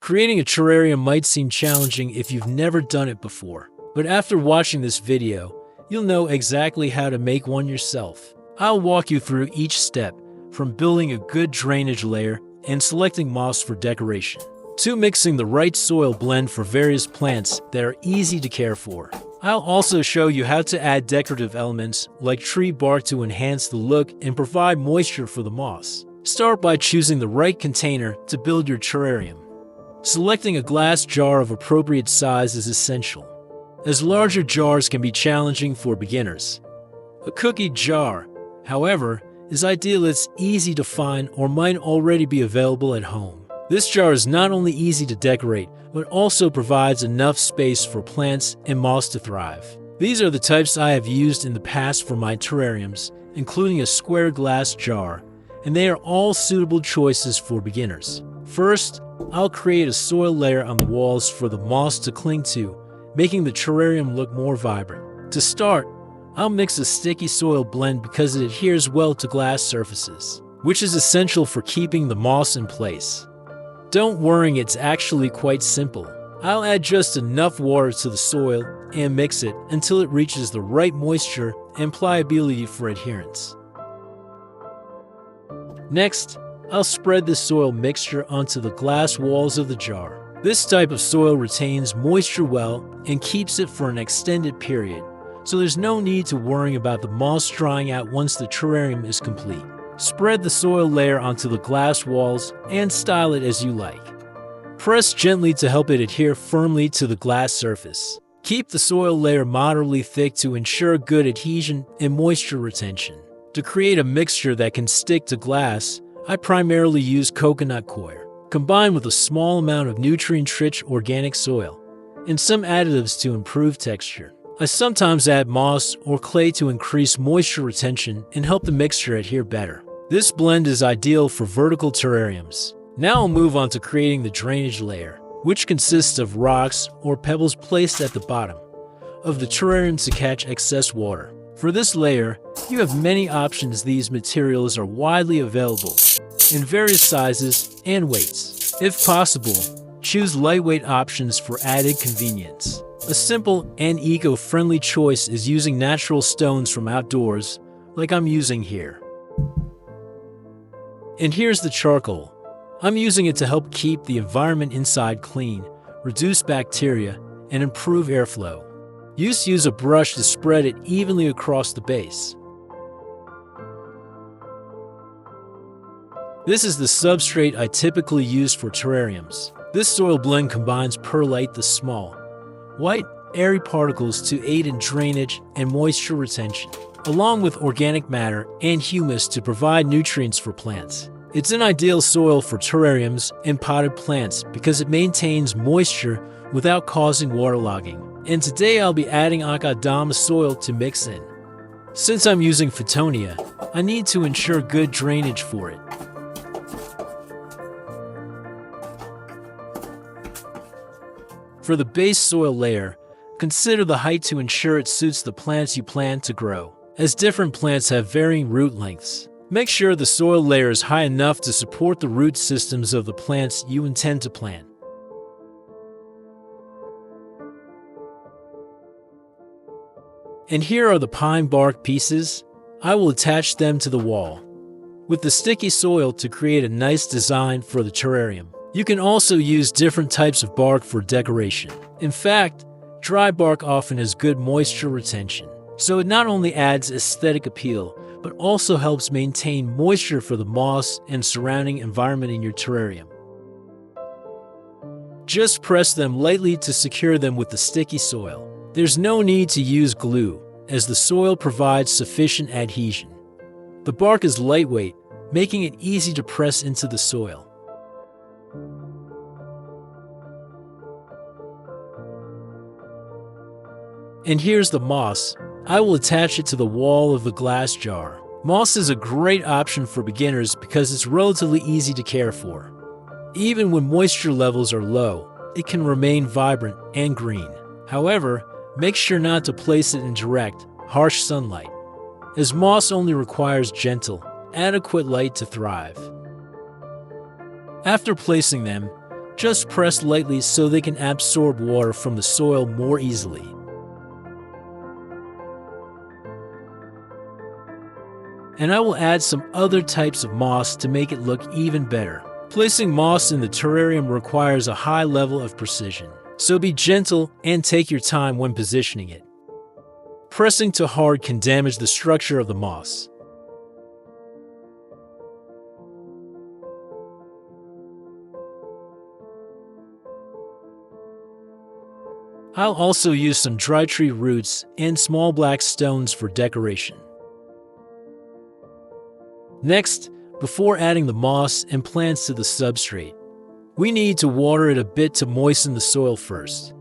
Creating a terrarium might seem challenging if you've never done it before, but after watching this video, you'll know exactly how to make one yourself. I'll walk you through each step, from building a good drainage layer and selecting moss for decoration, to mixing the right soil blend for various plants that are easy to care for. I'll also show you how to add decorative elements like tree bark to enhance the look and provide moisture for the moss. Start by choosing the right container to build your terrarium. Selecting a glass jar of appropriate size is essential, as larger jars can be challenging for beginners. A cookie jar, however, is ideal. It's easy to find or might already be available at home. This jar is not only easy to decorate, but also provides enough space for plants and moss to thrive. These are the types I have used in the past for my terrariums, including a square glass jar, and they are all suitable choices for beginners. First, I'll create a soil layer on the walls for the moss to cling to, making the terrarium look more vibrant. To start, I'll mix a sticky soil blend because it adheres well to glass surfaces, which is essential for keeping the moss in place. Don't worry, it's actually quite simple. I'll add just enough water to the soil and mix it until it reaches the right moisture and pliability for adherence. Next, I'll spread the soil mixture onto the glass walls of the jar. This type of soil retains moisture well and keeps it for an extended period, so there's no need to worry about the moss drying out once the terrarium is complete. Spread the soil layer onto the glass walls and style it as you like. Press gently to help it adhere firmly to the glass surface. Keep the soil layer moderately thick to ensure good adhesion and moisture retention. To create a mixture that can stick to glass, I primarily use coconut coir, combined with a small amount of nutrient-rich organic soil, and some additives to improve texture. I sometimes add moss or clay to increase moisture retention and help the mixture adhere better. This blend is ideal for vertical terrariums. Now I'll move on to creating the drainage layer, which consists of rocks or pebbles placed at the bottom of the terrarium to catch excess water. For this layer, you have many options. These materials are widely available in various sizes and weights. If possible, choose lightweight options for added convenience. A simple and eco-friendly choice is using natural stones from outdoors, like I'm using here. And here's the charcoal. I'm using it to help keep the environment inside clean, reduce bacteria, and improve airflow. Use a brush to spread it evenly across the base. This is the substrate I typically use for terrariums. This soil blend combines perlite, the small, white, airy particles to aid in drainage and moisture retention, along with organic matter and humus to provide nutrients for plants. It's an ideal soil for terrariums and potted plants because it maintains moisture without causing waterlogging. And today I'll be adding macadamia soil to mix in. Since I'm using Phytonia, I need to ensure good drainage for it. For the base soil layer, consider the height to ensure it suits the plants you plan to grow, as different plants have varying root lengths. Make sure the soil layer is high enough to support the root systems of the plants you intend to plant. And here are the pine bark pieces. I will attach them to the wall with the sticky soil to create a nice design for the terrarium. You can also use different types of bark for decoration. In fact, dry bark often has good moisture retention, so it not only adds aesthetic appeal, but also helps maintain moisture for the moss and surrounding environment in your terrarium. Just press them lightly to secure them with the sticky soil. There's no need to use glue, as the soil provides sufficient adhesion. The bark is lightweight, making it easy to press into the soil. And here's the moss. I will attach it to the wall of the glass jar. Moss is a great option for beginners because it's relatively easy to care for. Even when moisture levels are low, it can remain vibrant and green. However, make sure not to place it in direct, harsh sunlight, as moss only requires gentle, adequate light to thrive. After placing them, Just press lightly so they can absorb water from the soil more easily. And I will add some other types of moss to make it look even better. Placing moss in the terrarium requires a high level of precision, so be gentle and take your time when positioning it. Pressing too hard can damage the structure of the moss. I'll also use some dry tree roots and small black stones for decoration. Next, before adding the moss and plants to the substrate, we need to water it a bit to moisten the soil first.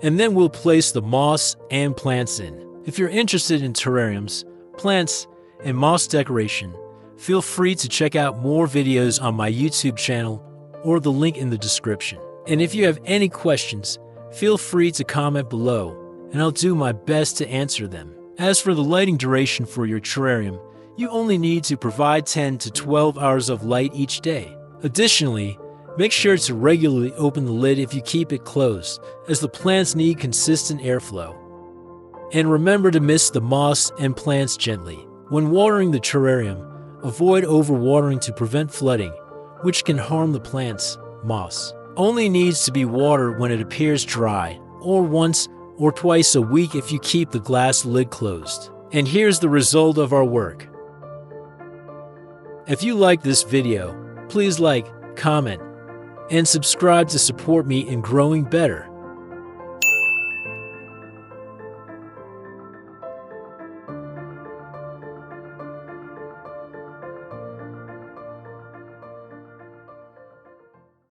And then we'll place the moss and plants in. If you're interested in terrariums, plants, and moss decoration, feel free to check out more videos on my YouTube channel or the link in the description. And if you have any questions, feel free to comment below, and I'll do my best to answer them. As for the lighting duration for your terrarium, you only need to provide 10 to 12 hours of light each day. Additionally, make sure to regularly open the lid if you keep it closed, as the plants need consistent airflow. And remember to mist the moss and plants gently. When watering the terrarium, avoid overwatering to prevent flooding, which can harm the plants. Moss only needs to be watered when it appears dry, or once or twice a week if you keep the glass lid closed. And here's the result of our work. If you like this video, please like, comment, and subscribe to support me in growing better.